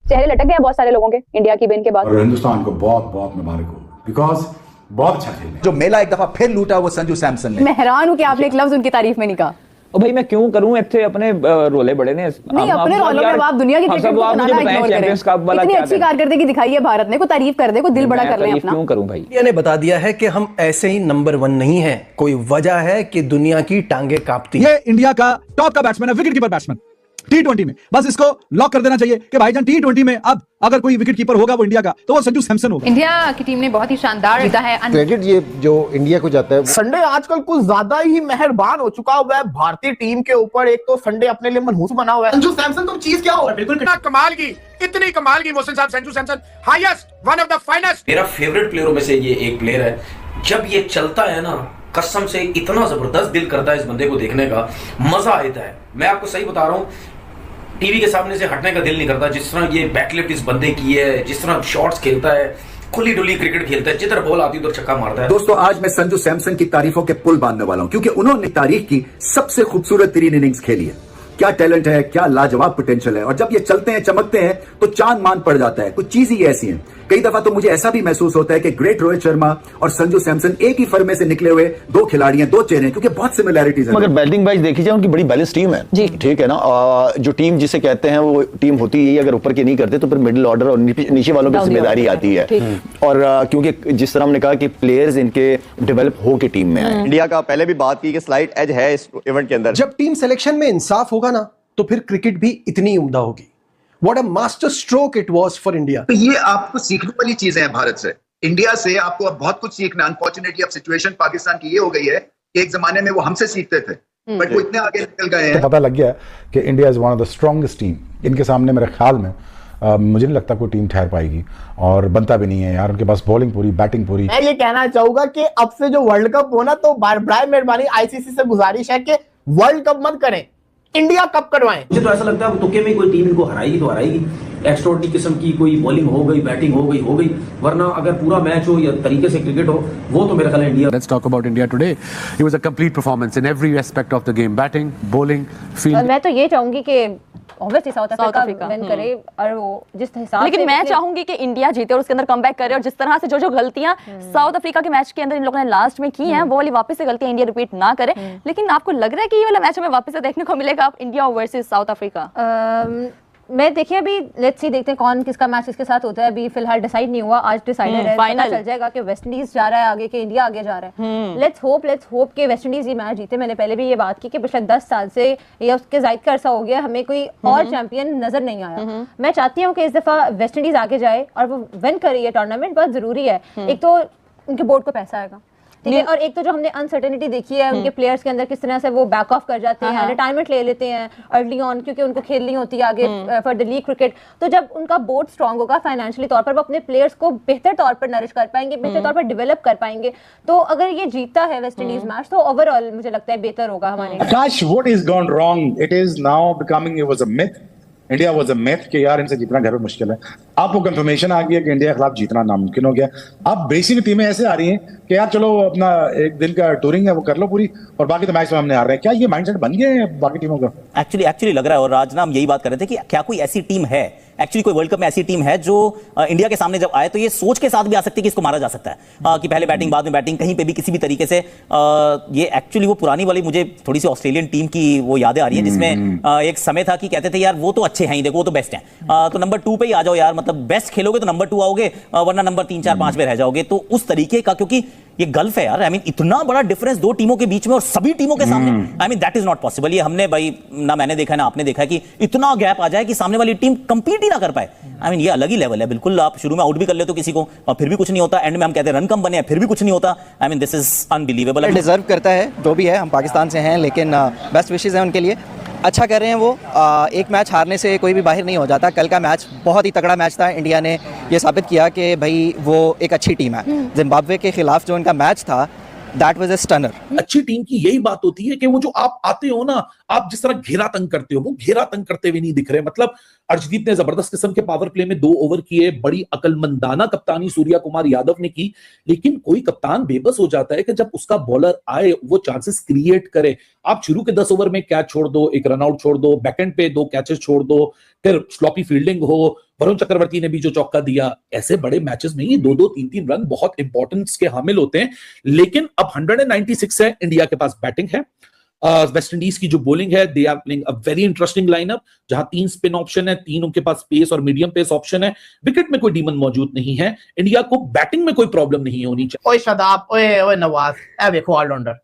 चेहरे लटक गए बहुत सारे लोगों के इंडिया की विन के बाद। और हिंदुस्तान को बहुत बहुत मुबारक हो, बिकॉज बहुत अच्छा खेले। जो मेला एक दफा फिर लूटा वो संजू सैमसन ने। मैं हैरान हूं कि आपने एक लफ्ज उनकी तारीफ में नहीं कहा। ओ भाई मैं क्यों करूं, इतने अपने रोले बड़े ने नहीं, अपने रोलों में आप दुनिया की क्रिकेट को बनाना इग्नोर करें। इतनी अच्छी कारकर्दगी दिखाई है भारत ने, को तारीफ कर दे, को दिल बड़ा कर ले अपना। क्यों करूं भाई? इंडिया ने बता दिया है कि हम ऐसे ही नंबर 1 नहीं है, कोई वजह है कि दुनिया की टांगे कांपती। ये इंडिया का टॉप का बैट्समैन है, विकेट कीपर बैट्समैन T20 में। बस इसको लॉक कर देना चाहिए कि भाईजान T20 में अब अगर कोई विकेट कीपर होगा वो इंडिया का तो वो संजू सैमसन होगा। इंडिया की टीम ने बहुत ही शानदार जीता है। क्रेडिट ये जो इंडिया को जाता है। संडे आजकल कुछ ज्यादा ही मेहरबान हो चुका हुआ है भारतीय टीम के ऊपर। एक तो संडे अपने लिए मनहूस बना हुआ है। संजू सैमसन तुम चीज क्या हो? बिल्कुल कमाल की, इतनी कमाल की मोहसिन साहब, Sanju Samson highest, one of the finest. मेरा फेवरेट प्लेयरों में से ये एक प्लेयर है। जब ये चलता है ना, कसम से इतना जबरदस्त दिल करता है इस बंदे को देखने का, मजा आता है। मैं आपको सही बता रहा हूँ, टीवी के सामने से हटने का दिल नहीं करता। जिस तरह ये बैकलिफ्ट इस बंदे की है, जिस तरह शॉट्स खेलता है, खुली डुली क्रिकेट खेलता है, जिधर बॉल आती है उधर छक्का मारता है। दोस्तों आज मैं संजू सैमसन की तारीफों के पुल बांधने वाला हूं क्योंकि उन्होंने तारीख की सबसे खूबसूरत 3 इनिंग्स खेली है। क्या टैलेंट है, क्या लाजवाब पोटेंशियल है, और जब ये चलते हैं चमकते हैं तो चांद मान पड़ जाता है। कुछ चीज ही ऐसी है। कई दफा तो मुझे ऐसा भी महसूस होता है कि ग्रेट रोहित शर्मा और संजू सैमसन एक ही फर्मे से निकले हुए 2 खिलाड़ी हैं, 2 चेहरे हैं, क्योंकि बहुत सिमिलैरिटीज है। मगर बैटिंग वाइज देखी जाए उनकी बड़ी बैलेंस टीम है जी, ठीक है ना। जो टीम जिसे कहते हैं वो टीम होती है, अगर ऊपर के नहीं करते तो फिर मिडिल ऑर्डर और नीचे वालों की जिम्मेदारी आती है। और क्योंकि जिस तरह हमने कहा कि प्लेयर्स इनके डेवलप हो के टीम में आए। इंडिया का पहले भी बात की कि स्लाइट एज है इस इवेंट के अंदर। जब टीम सिलेक्शन में इंसाफ होगा ना तो फिर क्रिकेट भी इतनी उम्दा होगी। What a master stroke it was for India. तो ये आपको सीखने वाली चीजें हैं भारत से, इंडिया से आपको अब बहुत कुछ सीखना। अनफॉर्चुनेटली अब सिचुएशन पाकिस्तान की ये हो गई है कि एक जमाने में वो हमसे सीखते थे, बट वो इतने आगे निकल गए हैं। तो पता लग गया कि India is one of the strongest team. इनके सामने मेरे ख्याल में मुझे नहीं लगता कोई टीम ठहर पाएगी, और बनता भी नहीं है यार। उनके पास बॉलिंग पूरी, बैटिंग पूरी। मैं ये कहना चाहूंगा कि अब से जो वर्ल्ड कप हो ना, तो बराए मेहरबानी आईसीसी से गुजारिश है कि वर्ल्ड कप मत करें, इंडिया कप करवाएं। मुझे तो ऐसा लगता है तुक्के में कोई टीम इनको हराएगी तो हराएगी। एक्स्ट्राऑर्डिनरी किस्म की कोई बॉलिंग हो गई, बैटिंग हो गई, वरना अगर पूरा मैच हो या तरीके से क्रिकेट हो, वो तो मेरा ख्याल है India. Let's talk about India today. It was a complete performance in every aspect of the game, batting, bowling, field. मैं तो ये चाहूंगी कि ऑब्वियसली साउथ अफ्रीका विन करे, और वो जिस हिसाब से, लेकिन मैं चाहूंगी कि इंडिया जीते और उसके अंदर कमबैक करे, और जिस तरह से जो गलतियां साउथ अफ्रीका के मैच के अंदर इन लोगों ने लास्ट में की हैं, वो वाली वापस से गलतियां इंडिया रिपीट ना करे। लेकिन आपको लग रहा है कि ये वाला मैच हमें वापस से देखने को मिलेगा, इंडिया वर्सेस साउथ अफ्रीका? मैं देखिए अभी लेट्स सी, देखते हैं कौन किसका मैच किसके साथ होता है। अभी फिलहाल डिसाइड नहीं हुआ, आज डिसाइडेड है, पता चल जाएगा कि वेस्ट इंडीज जा रहा है आगे कि इंडिया आगे जा रहा है। लेट्स होप कि वेस्ट इंडीज ये मैच जीते। मैंने पहले भी ये बात की कि पिछले 10 साल से या उसके जायद का अरसा हो गया हमें कोई और चैंपियन नजर नहीं आया। मैं चाहती हूँ कि इस दफा वेस्ट इंडीज आगे जाए और वो विन करे। ये टूर्नामेंट बहुत जरूरी है। एक तो उनके बोर्ड को पैसा आएगा, ठीक है, और एक तो जो हमने अनसर्टेनिटी देखी है उनके प्लेयर्स के अंदर, किस तरह से वो बैक ऑफ कर जाते हैं, रिटायरमेंट ले लेते हैं अर्ली ऑन, क्योंकि उनको खेलनी होती है आगे फॉर द लीग क्रिकेट। तो जब उनका बोर्ड स्ट्रांग होगा फाइनेंशियली तौर पर, वो अपने प्लेयर्स को बेहतर तौर पर नरिश कर पाएंगे, बेहतर तौर पर डेवलप कर पाएंगे। तो अगर ये जीतता है वेस्ट इंडीज मैच तो ओवरऑल मुझे लगता है बेहतर होगा हमारे। Gosh, what is gone wrong? It is now becoming, it was a myth. India was a myth कि यार इनसे जीतना घर में मुश्किल है। आपको कंफर्मेशन आ गई है कि इंडिया के खिलाफ जीतना नामुमकिन हो गया। अब बेसिक टीमें ऐसे आ रही हैं कि यार चलो अपना एक दिन का टूरिंग है वो कर लो पूरी, और बाकी तो मैच में हमने हार रहे हैं। क्या ये माइंडसेट बन गया है बाकी टीमों का? एक्चुअली लग रहा है, और आज ना हम यही बात कर रहे थे कि क्या कोई ऐसी टीम है, एक्चुअली कोई वर्ल्ड कप में ऐसी टीम है जो इंडिया के सामने जब आए तो ये सोच के साथ भी आ सकती है कि इसको मारा जा सकता है, कि पहले बैटिंग बाद में बैटिंग, कहीं पे भी किसी भी तरीके से। ये एक्चुअली वो पुरानी वाली मुझे थोड़ी सी ऑस्ट्रेलियन टीम की वो यादें आ रही हैं, जिसमें एक समय था कि कहते थे यार वो तो अच्छे हैं ही, देखो वो तो बेस्ट हैं, तो नंबर 2 पे ही आ जाओ यार, मतलब बेस्ट खेलोगे तो नंबर 2 आओगे, वरना नंबर 3, 4, 5 पे रह जाओगे। तो उस तरीके का, क्योंकि ये गल्फ है यार, आई मीन इतना बड़ा डिफरेंस 2 टीमों के बीच में और सभी टीमों के सामने, I mean that is not possible. ये हमने भाई ना मैंने देखा है ना आपने देखा है कि इतना गैप आ जाए कि सामने वाली टीम कंपीट ही ना कर पाए। आई मीन ये अलग ही लेवल है बिल्कुल। आप शुरू में आउट भी कर लेते हो किसी को और फिर भी कुछ नहीं होता, एंड में हम कहते हैं रन कम बने फिर भी कुछ नहीं होता। I mean this is unbelievable. Deserve करता है जो भी है, हम पाकिस्तान से हैं, लेकिन बेस्ट विशेस हैं उनके लिए। अच्छा कर रहे हैं वो। एक मैच हारने से कोई भी बाहर नहीं हो जाता। कल का मैच बहुत ही तगड़ा मैच था। इंडिया ने ये साबित किया कि भाई वो एक अच्छी टीम है। जिम्बाब्वे के खिलाफ जो उनका मैच था दैट वाज अ स्टनर। अच्छी टीम की यही बात होती है कि वो जो आप आते हो ना, आप जिस तरह घेरा तंग करते हो वो घेरा तंग करते हुए नहीं दिख रहे। मतलब अर्शदीप ने जबरदस्त किस्म के पावर प्ले में 2 ओवर किए, बड़ी अकलमंदाना कप्तानी सूर्या कुमार यादव ने की, लेकिन कोई कप्तान बेबस हो जाता है कि जब उसका बॉलर आए वो चांसेस क्रिएट करे। आप शुरू के 10 ओवर में कैच छोड़ दो, एक रनआउट छोड़ दो, बैकएंड पे 2 कैचेस छोड़ दो, फिर स्लॉपी फील्डिंग हो, वरुण चक्रवर्ती ने भी जो चौका दिया, ऐसे बड़े मैचेस में ये 2-2 3-3 रन बहुत इंपॉर्टेंस के हामिल होते हैं। लेकिन अब 196 है, इंडिया के पास बैटिंग है, वेस्ट इंडीज की जो बॉलिंग है, they are playing a very interesting lineup, जहां 3 स्पिन ऑप्शन है, 3 उनके पास पेस और मीडियम पेस ऑप्शन है, विकेट में कोई डीमन मौजूद नहीं है, इंडिया को बैटिंग में कोई प्रॉब्लम नहीं होनी चाहिए। ओए शादाब, ओए नवाज, ए देखो ऑलराउंडर,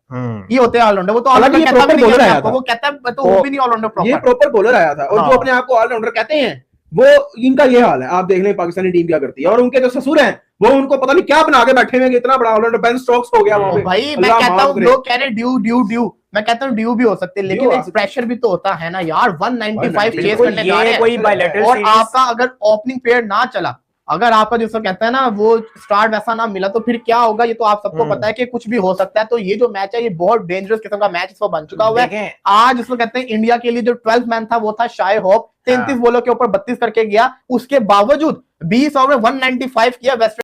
ये होते हैं ऑलराउंडर, वो तो हालांकि ये प्रॉपर बॉलर आया था, वो कहता है तो वो भी नहीं ऑलराउंडर प्रॉपर, ये प्रॉपर बॉलर आया था, और जो अपने आप को ऑलराउंडर कहते हैं वो इनका ये हाल है। आप देख लें पाकिस्तानी टीम क्या करती है, और उनके जो ससुर हैं वो उनको पता नहीं क्या बना के बैठे हुए, इतना बड़ा ऑलराउंडर बेन स्टोक्स हो गया वहां पे। भाई मैं कहता हूं लोग कह रहे ड्यू, मैं कहता हूं ड्यू भी हो सकते हैं, लेकिन एक प्रेशर भी तो होता है ना यार। 195 चेस करने जा रहे हैं, और आपका अगर ओपनिंग पेयर ना चला, अगर आपका जिसको कहता है ना वो स्टार्ट वैसा ना मिला, तो फिर क्या होगा ये तो आप सबको पता है कि कुछ भी हो सकता है। तो ये जो मैच है ये बहुत डेंजरस किस्म का मैच इसको बन चुका हुआ है। आज इसको कहते हैं इंडिया के लिए जो 12th मैन था वो था शाय होप, 33 बॉलों के ऊपर 32 करके गया, उसके बावजूद 20 ओवर में 195 किया। वेस्ट